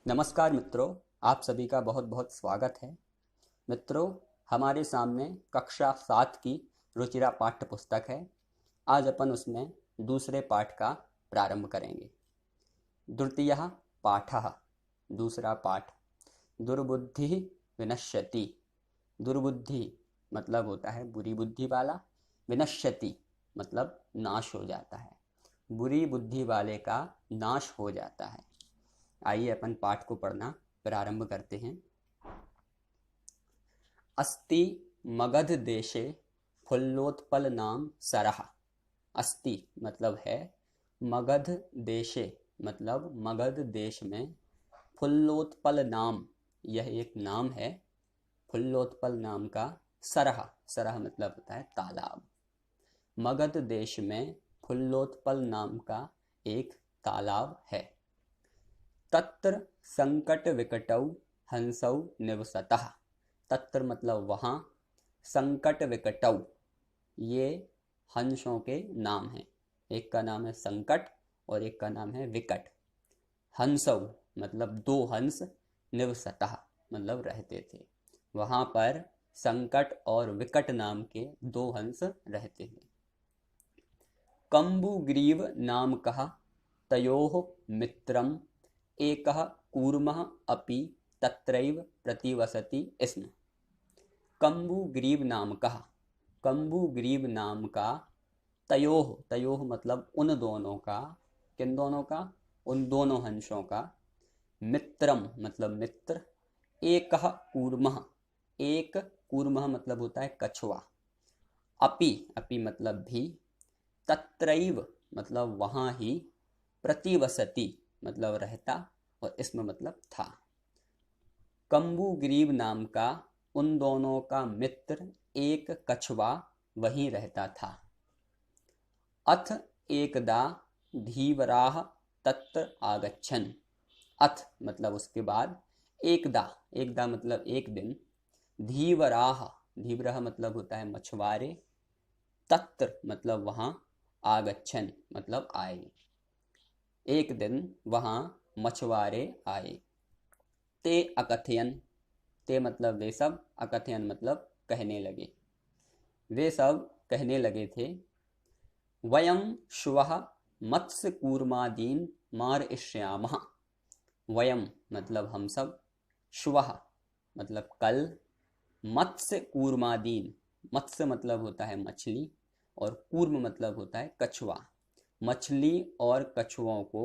नमस्कार मित्रों, आप सभी का बहुत बहुत स्वागत है। मित्रों, हमारे सामने कक्षा 7 की रुचिरा पाठ्य पुस्तक है। आज अपन उसमें दूसरे पाठ का प्रारंभ करेंगे। द्वितीयः पाठः, दूसरा पाठ। दुर्बुद्धि विनश्यति। दुर्बुद्धि मतलब होता है बुरी बुद्धि वाला, विनश्यति मतलब नाश हो जाता है, बुरी बुद्धि वाले का नाश हो जाता है। आइए अपन पाठ को पढ़ना प्रारंभ करते हैं। अस्ति मगध देशे फुल्लोत्पल नाम सरह। अस्ति मतलब है, मगध देशे मतलब मगध देश में, फुल्लोत्पल नाम यह एक नाम है, फुल्लोत्पल नाम का सरह, सरह मतलब होता है तालाब। मगध देश में फुल्लोत्पल नाम का एक तालाब है। तत्र संकट विकटौ हंसौ निवसतः। तत्र मतलब वहाँ, संकट विकटौ ये हंसों के नाम हैं। एक का नाम है संकट और एक का नाम है विकट। हंसौ मतलब दो हंस, निवसतः मतलब रहते थे। वहाँ पर संकट और विकट नाम के दो हंस रहते हैं। कम्बुग्रीव नाम कहा तयोः मित्रम एकः कूर्मः अपि तत्रैव प्रतिवसति स्म। कम्बुग्रीव नाम कहा, कम्बुग्रीव नाम का, तयोः, तयोः मतलब उन दोनों का, किन दोनों का, उन दोनों हंसों का, मित्रम मतलब मित्र, एकः कूर्मः, एक कूर्मः मतलब होता है कछुआ, अपि, अपि मतलब भी, तत्रैव मतलब वहाँ ही, प्रतिवसति मतलब रहता, और इसमें मतलब था। कम्बुग्रीव नाम का उन दोनों का मित्र एक कछुआ वहीं रहता था। अथ एकदा धीवराः तत्र आगच्छन्। अथ मतलब उसके बाद, एकदा, एकदा मतलब एक दिन, धीवराः, धीवराः मतलब होता है मछुआरे, तत्र मतलब वहाँ, आगच्छन् मतलब आए। एक दिन वहाँ मछुआरे आए। ते अकथयन, ते मतलब वे सब, अकथयन मतलब कहने लगे। वे सब कहने लगे थे, वयं श्वः मत्स्य कूर्मादीन मारयिष्यामः। वयं मतलब हम सब, श्वः मतलब कल, मत्स्य कूर्मादीन, मत्स्य मतलब होता है मछली, और कूर्म मतलब होता है कछुआ। मछली और कछुओं को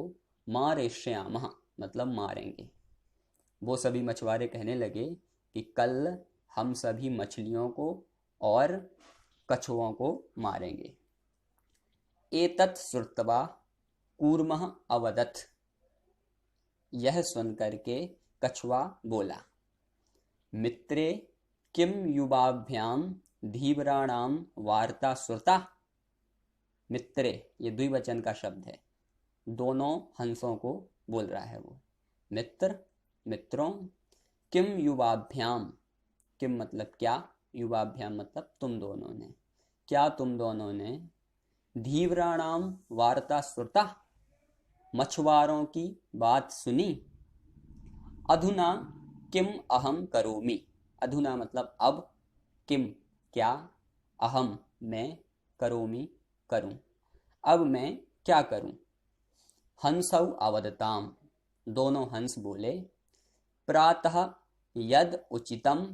मारयिष्यामः मतलब मारेंगे। वो सभी मछुआरे कहने लगे कि कल हम सभी मछलियों को और कछुओं को मारेंगे। एतत् श्रुत्वा कूर्मः अवदत्। यह सुनकर के कछुआ बोला, मित्रे किम युवाभ्याम धीवराणाम वार्ता श्रुता। मित्रे ये द्विवचन का शब्द है, दोनों हंसों को बोल रहा है वो। मित्र, मित्रों, किम युवाभ्याम, किम मतलब क्या, युवाभ्याम मतलब तुम दोनों ने, क्या तुम दोनों ने, धीवराणाम वार्ता श्रुता मछुआरों की बात सुनी। अधुना किम अहम करोमि। अधुना मतलब अब, किम क्या, अहम मैं, करोमि करूं, अब मैं क्या करूं। हंसौ अवदताम, दोनों हंस बोले, प्रातः यद उचितम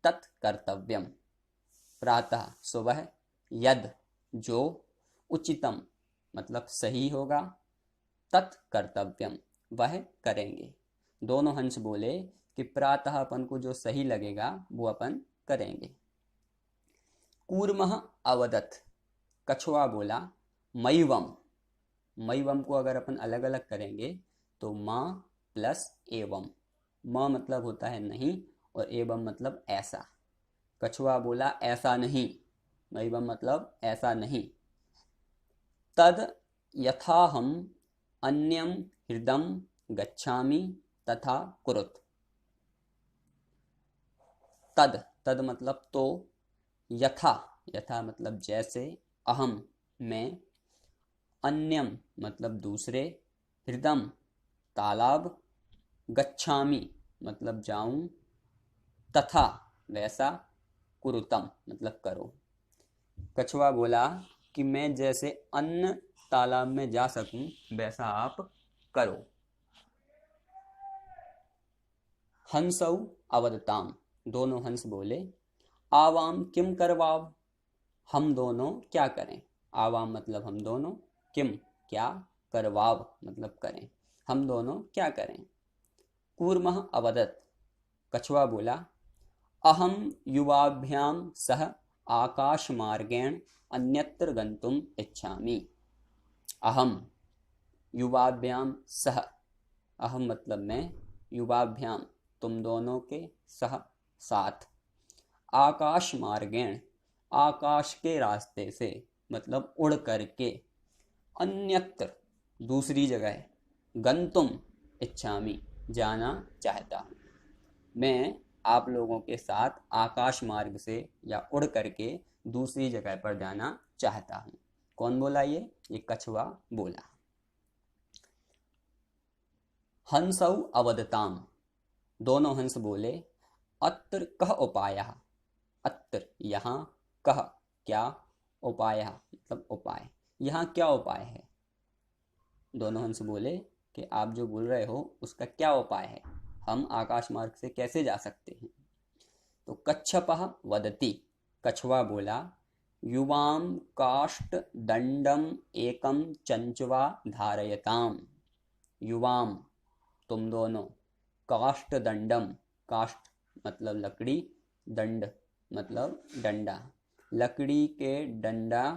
तत् कर्तव्यम। प्रातः सुबह, यद जो, उचितम मतलब सही होगा, तत् कर्तव्यम वह करेंगे। दोनों हंस बोले कि प्रातः अपन को जो सही लगेगा वो अपन करेंगे। कूर्मः अवदत्, कछुआ बोला, मैवम, मैवम को अगर अपन अलग अलग करेंगे तो माँ प्लस एवं, माँ मतलब होता है नहीं और एवं मतलब ऐसा। कछुआ बोला ऐसा नहीं, मैवम मतलब ऐसा नहीं। तद यथाहम अन्यम हृदम गच्छामि तथा कुरुत। तद, तद मतलब तो, यथा, यथा मतलब जैसे, अहम मैं, अन्यम मतलब दूसरे, हृदम तालाब, गच्छामि मतलब जाऊं, तथा वैसा, कुरुतम मतलब करो। कछुआ बोला कि मैं जैसे अन्य तालाब में जा सकूं वैसा आप करो। हंसौ अवदताम, दोनों हंस बोले, आवाम किम करवाव, हम दोनों क्या करें। आवाम मतलब हम दोनों, किम क्या, करवाव मतलब करें, हम दोनों क्या करें। कूर्मः अवदत्, कछुआ बोला, अहम युवाभ्याम सह आकाशमार्गेण अन्यत्र गंतुम इच्छामि। अहम युवाभ्याम सह, अहम मतलब मैं, युवाभ्याम तुम दोनों के, सह साथ, आकाश मार्गेण आकाश के रास्ते से मतलब उड़ करके, अन्यत्र दूसरी जगह, गंतुम इच्छामि जाना चाहता हूँ। मैं आप लोगों के साथ आकाश मार्ग से या उड़ करके दूसरी जगह पर जाना चाहता हूँ। कौन बोला ये कछुआ बोला। हंसौ अवदताम, दोनों हंस बोले, अत्र कः उपायः, अत्र यहाँ, कह क्या, उपायः मतलब उपाय, यहाँ क्या उपाय है। दोनों हंस बोले कि आप जो बोल रहे हो उसका क्या उपाय है, हम आकाश मार्ग से कैसे जा सकते हैं। तो कच्छपः वदति, कछुआ बोला, युवाम काष्ठ दंडम एकम चंचवा धारयताम। युवाम तुम दोनों, काष्ठ दंडम, काष्ठ मतलब लकड़ी, दंड मतलब डंडा, लकड़ी के डंडा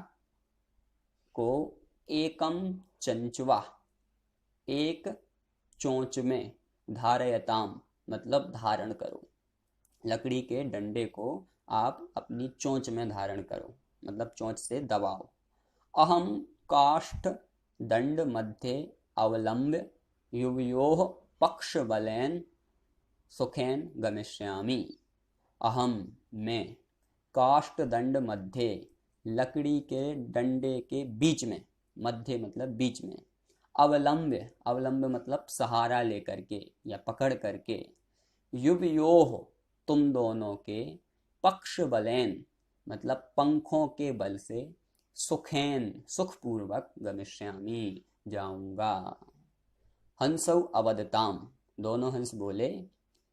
को, एकम चंचवा एक चोंच में, धारयताम मतलब धारण करो, लकड़ी के डंडे को आप अपनी चोंच में धारण करो मतलब चोंच से दबाओ। अहम काष्ठ दंड मध्ये अवलंब्य युवयोः पक्षबलेन सुखेन गमिष्यामि। अहम मैं, काष्ठ दंड मध्य लकड़ी के डंडे के बीच में, मध्य मतलब बीच में, अवलंब्य, अवलंब्य मतलब सहारा लेकर के या पकड़ करके, युवयोः तुम दोनों के, पक्ष बलेन मतलब पंखों के बल से, सुखेन सुखपूर्वक, गमिष्यामि जाऊंगा। हंसौ अवदताम, दोनों हंस बोले,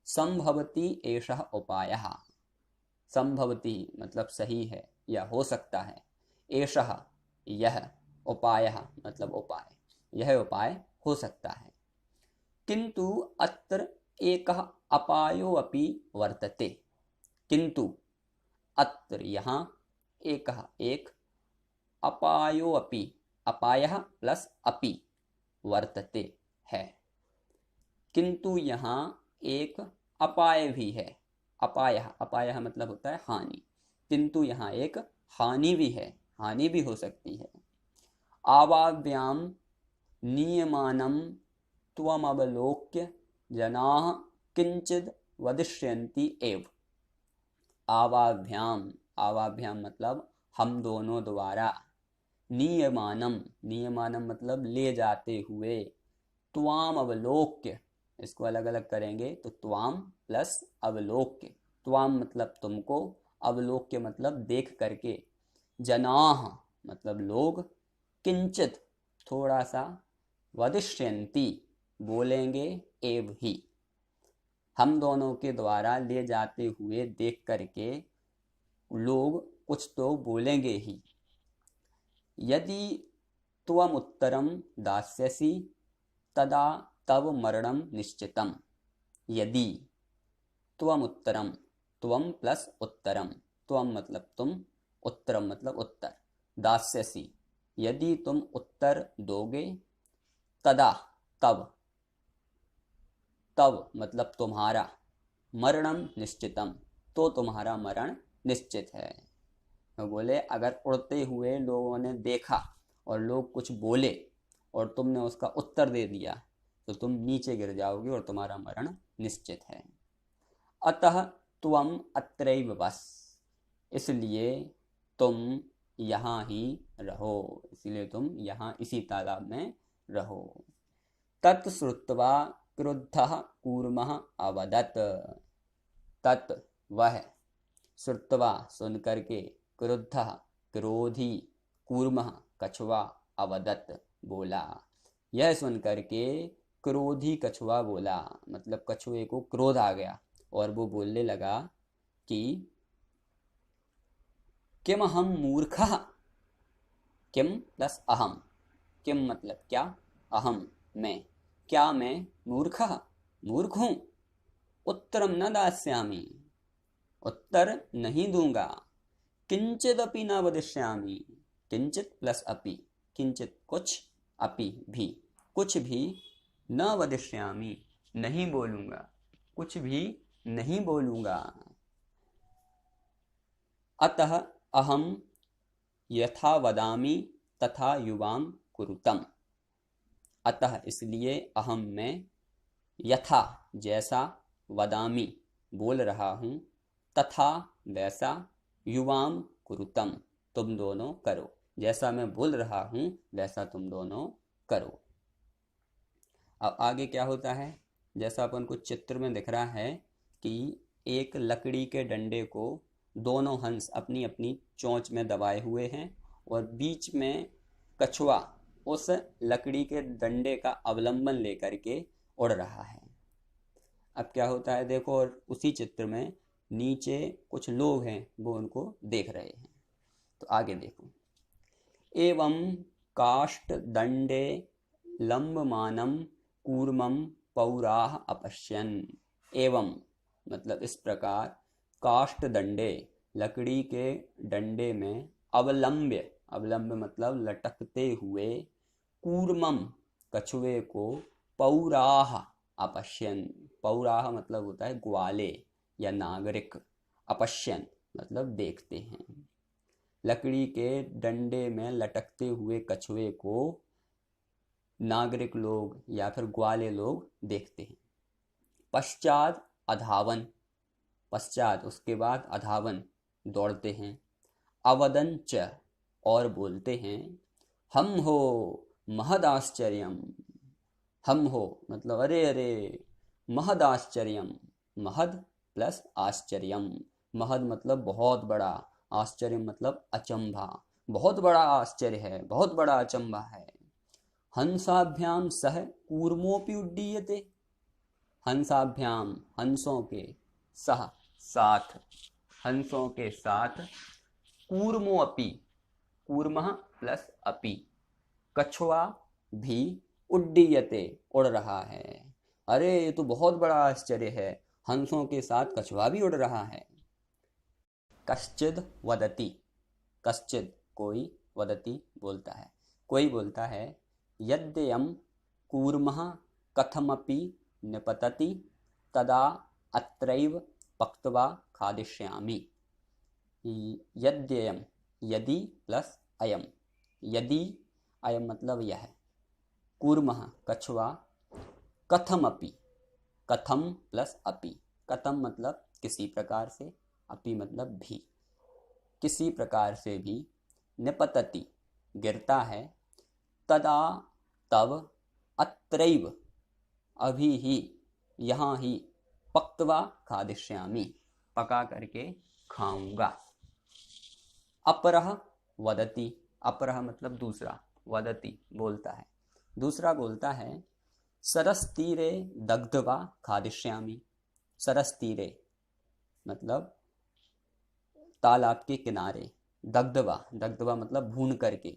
संभवति एषः उपायः, संभवति मतलब सही है या हो सकता है, एषः यह, उपायः मतलब उपाय, यह उपाय हो सकता है। किंतु अत्र एकः अपायो अपि वर्तते, किंतु अत्र यहाँ, एकः एक, अपायो अपि, अपायः प्लस अपि, वर्तते है, किंतु यहाँ एक अपाय भी है। अपायः, अपायः मतलब होता है हानि, किंतु यहाँ एक हानि भी है, हानि भी हो सकती है। आवाव्याम नियमानं त्वमवलोक्य जनाः किंचिद वदिष्यन्ति एव। आवाभ्याम, आवाभ्याम मतलब हम दोनों द्वारा, नियमानम, नियमानम मतलब ले जाते हुए, त्वाम अवलोक्य, इसको अलग अलग करेंगे तो त्वाम प्लस अवलोक्य, त्वाम मतलब तुमको, अवलोक्य मतलब देख करके, जनाः मतलब लोग, किंचित थोड़ा सा, वदिष्यन्ति बोलेंगे, एव ही हम दोनों के द्वारा ले जाते हुए देख करके लोग कुछ तो बोलेंगे ही। यदि त्वम उत्तरम दास्यसि तदा तव मरणम निश्चितम। यदि त्वम उत्तरम, त्वम प्लस उत्तरम, त्वम मतलब तुम, उत्तरम मतलब उत्तर, दास्यसि यदि तुम उत्तर दोगे, तदा तब, तब मतलब तुम्हारा, मरणम निश्चितम तो तुम्हारा मरण निश्चित है। तो बोले अगर उड़ते हुए लोगों ने देखा और लोग कुछ बोले और तुमने उसका उत्तर दे दिया तो तुम नीचे गिर जाओगे और तुम्हारा मरण निश्चित है। अतः त्वम अत्रैव बस, इसलिए तुम यहाँ ही रहो, इसलिए तुम यहाँ इसी तालाब में रहो। तत् श्रुत्वा क्रुद्धः कूर्मः अवदत्। तत् वह, श्रुत्वा सुन करके, क्रुद्धः क्रोधी, कूर्मः कछुआ, अवदत् बोला। यह सुन करके क्रोधी कछुआ बोला, मतलब कछुए को क्रोध आ गया और वो बोलने लगा कि किम अहम मूर्खः। किम प्लस अहम, किम मतलब क्या, अहम मैं, क्या मैं मूर्खः मूर्ख हूं। उत्तरम न दास्यामि, उत्तर नहीं दूंगा। किंचिदपि न वदिष्यामि, किंचित प्लस अपि, किंचित कुछ, अपि भी, कुछ भी, न वदिष्यामि नहीं बोलूंगा, कुछ भी नहीं बोलूंगा। अतः अहम यथा वदामि तथा युवाम कुरुतम। अतः इसलिए, अहम मैं, यथा जैसा, वदामि बोल रहा हूँ, तथा वैसा, युवाम कुरुतम तुम दोनों करो, जैसा मैं बोल रहा हूँ वैसा तुम दोनों करो। अब आगे क्या होता है, जैसा अपन को चित्र में दिख रहा है कि एक लकड़ी के डंडे को दोनों हंस अपनी अपनी चोंच में दबाए हुए हैं और बीच में कछुआ उस लकड़ी के डंडे का अवलंबन लेकर के उड़ रहा है। अब क्या होता है देखो, और उसी चित्र में नीचे कुछ लोग हैं वो उनको देख रहे हैं। तो आगे देखो, एवं काष्ठ दंडे लंबमानम कूर्मम पौराह अपश्यन। एवं मतलब इस प्रकार, काष्ठ दंडे लकड़ी के डंडे में, अवलंब्य, अवलंब्य मतलब लटकते हुए, कूर्मम कछुए को, पौराह अपश्यन, पौराह मतलब होता है ग्वाले या नागरिक, अपश्यन मतलब देखते हैं। लकड़ी के डंडे में लटकते हुए कछुए को नागरिक लोग या फिर ग्वाले लोग देखते हैं। पश्चात अधावन, पश्चात उसके बाद, अधावन दौड़ते हैं। अवदन च और बोलते हैं, हम हो महदाश्चर्यम। हम हो मतलब अरे अरे, महदाश्चर्यम, महद प्लस आश्चर्यम, महद मतलब बहुत बड़ा, आश्चर्य मतलब अचंभा, बहुत बड़ा आश्चर्य है, बहुत बड़ा अचंभा है। हंसाभ्याम सह कूर्मोपि उड्डीयते। हंसाभ्याम हंसों के, सह साथ, हंसों के साथ, कूर्मो अपि, कूर्मः प्लस अपि, कछुआ भी, उड्डीयते उड़ रहा है। अरे ये तो बहुत बड़ा आश्चर्य है, हंसों के साथ कछुआ भी उड़ रहा है। कश्चिद वदति, कश्चिद कोई, वदति बोलता है, कोई बोलता है, यद्ययम कूर्मः कथमपि निपतति तदा अत्रैव पक्त्वा खादिष्यामि। यद्ययम, यदि प्लस अयम, यदि, अयम मतलब यह, कूर्मः कछुआ, कथमपि, कथम प्लस अपि, कथम मतलब किसी प्रकार से, अपि मतलब भी, किसी प्रकार से भी, निपतति गिरता है, तदा तब, अत्रैव अभी ही, यहाँ ही, पक्त्वा खादिष्यामि पका करके खाऊंगा। अपरः वदति, अपरः मतलब दूसरा, वदति बोलता है, दूसरा बोलता है, सरस्तीरे दग्ध्वा खादिष्यामि। सरस्तीरे मतलब तालाब के किनारे, दग्ध्वा, दग्ध्वा मतलब भून करके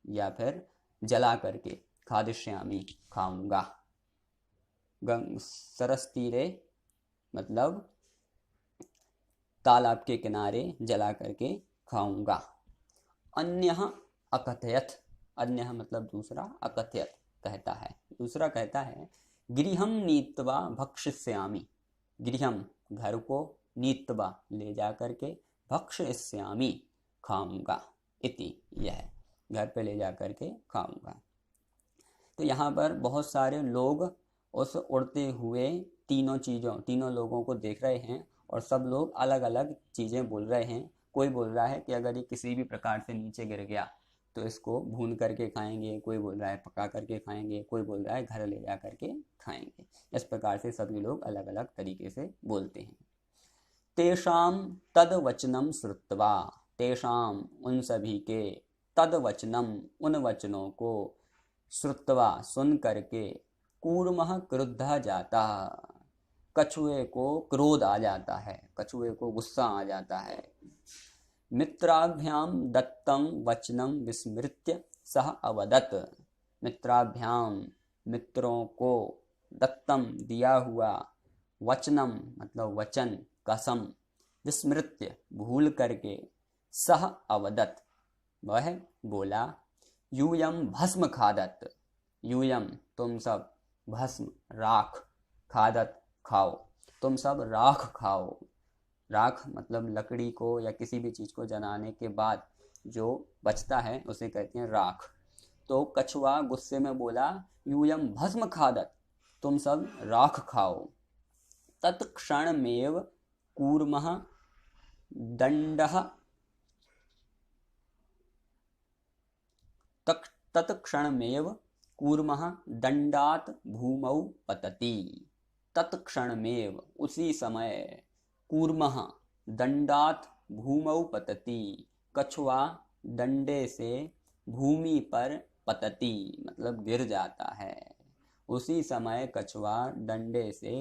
या फिर जला करके, खादिष्यामि खाऊंगा। सरस्तीरे मतलब तालाब के किनारे जला करके खाऊंगा। अन्यः अकथयत, अन्यः मतलब दूसरा, अकथयत कहता है, दूसरा कहता है, गृहं नीत्वा भक्षिष्यामि। गृहं घर को, नीत्वा ले जा करके, भक्षिष्यामि खाऊंगा, इति यह घर पे ले जा करके खाऊंगा। तो यहाँ पर बहुत सारे लोग उस उड़ते हुए तीनों लोगों को देख रहे हैं और सब लोग अलग अलग चीज़ें बोल रहे हैं। कोई बोल रहा है कि अगर ये किसी भी प्रकार से नीचे गिर गया तो इसको भून करके खाएंगे, कोई बोल रहा है पका करके खाएंगे, कोई बोल रहा है घर ले जा करके खाएंगे। इस प्रकार से सभी लोग अलग अलग तरीके से बोलते हैं। तेषाम तद वचनम श्रुत्वा, तेषाम उन सभी के, तद वचनम उन वचनों को, श्रुत्वा सुन करके, कूर्मः क्रुद्धः जाता, कछुए को क्रोध आ जाता है, कछुए को गुस्सा आ जाता है। मित्राभ्याम दत्तम वचनम विस्मृत्य सह अवदत्, मित्राभ्याम मित्रों को, दत्तम दिया हुआ, वचनम मतलब वचन, कसम, विस्मृत्य भूल करके, सह अवदत् वह बोला, यूयम भस्म खादत, यूयम तुम सब, भस्म राख, खादत खाओ, तुम सब राख खाओ। राख मतलब लकड़ी को या किसी भी चीज़ को जलाने के बाद जो बचता है उसे कहते हैं राख। तो कछुआ गुस्से में बोला, यूयम भस्म खादत, तुम सब राख खाओ। तत्क्षणमेव कूर्मः दंडः, तत्क्षणमेव कूर्मः दंडात भूमौ पतति, तत्क्षणमेव उसी समय, कूर्मः दंडात भूमौ पतति, कछुआ डंडे से भूमि पर, पतति मतलब गिर जाता है, उसी समय कछुआ डंडे से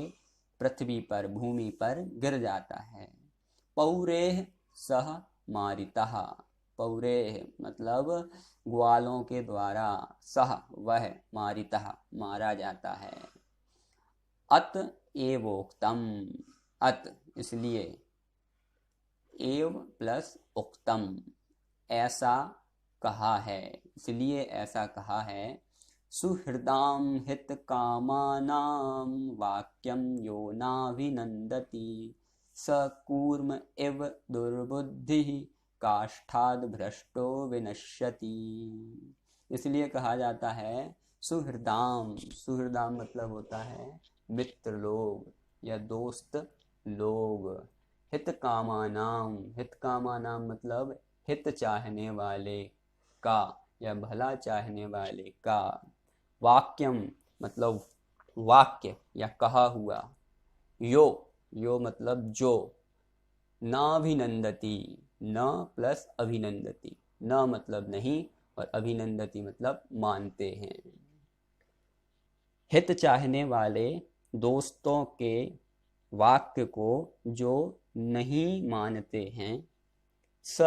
पृथ्वी पर, भूमि पर गिर जाता है। पौरेह सह मारितः, पौरेह मतलब ग्वालों के द्वारा, सह वह, मारितः मारा जाता है। अत एवोक्तम, अत इसलिए, एव प्लस उक्तम ऐसा कहा है, इसलिए ऐसा कहा है। सुहृदाम हित कामानाम वाक्यम यो नाभिनंदति, स कूर्म इव दुर्बुद्धि काष्ठाद भ्रष्टो विनश्यति। इसलिए कहा जाता है सुहृदाम, सुहृदाम मतलब होता है मित्र लोग या दोस्त लोग। हित कामानाम, हित कामानाम मतलब हित चाहने वाले का या भला चाहने वाले का। वाक्यम मतलब वाक्य या कहा हुआ। यो, यो मतलब जो। नाभिनंदति, न प्लस अभिनंदति, न मतलब नहीं और अभिनंदति मतलब मानते हैं। हित चाहने वाले दोस्तों के वाक्य को जो नहीं मानते हैं। स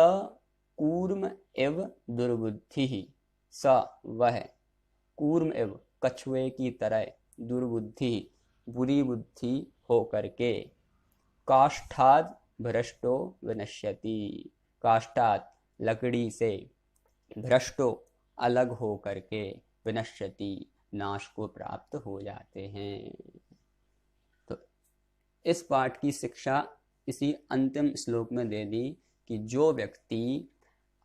कूर्म एव दुर्बुद्धि, स वह, कूर्म एव कछुए की तरह, दुर्बुद्धि बुरी बुद्धि हो करके, काष्ठाद भ्रष्टो विनश्यति, काष्ठाद लकड़ी से, भ्रष्टो अलग हो करके, विनश्यति नाश को प्राप्त हो जाते हैं। तो इस पाठ की शिक्षा इसी अंतिम श्लोक में दे दी कि जो व्यक्ति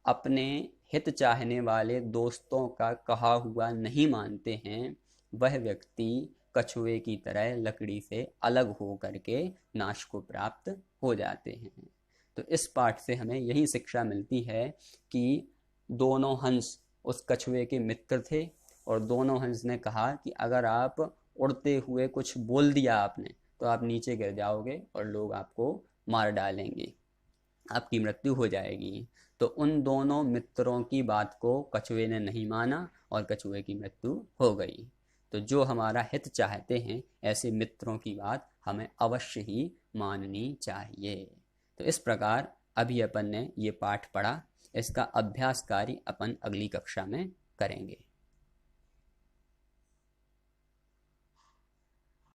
अपने हित चाहने वाले दोस्तों का कहा हुआ नहीं मानते हैं, वह व्यक्ति कछुए की तरह लकड़ी से अलग हो करके नाश को प्राप्त हो जाते हैं। तो इस पाठ से हमें यही शिक्षा मिलती है कि दोनों हंस उस कछुए के मित्र थे और दोनों हंस ने कहा कि अगर आप उड़ते हुए कुछ बोल दिया आपने तो आप नीचे गिर जाओगे और लोग आपको मार डालेंगे, आपकी मृत्यु हो जाएगी। तो उन दोनों मित्रों की बात को कछुए ने नहीं माना और कछुए की मृत्यु हो गई। तो जो हमारा हित चाहते हैं ऐसे मित्रों की बात हमें अवश्य ही माननी चाहिए। तो इस प्रकार अभी अपन ने ये पाठ पढ़ा, इसका अभ्यास कार्य अपन अगली कक्षा में करेंगे।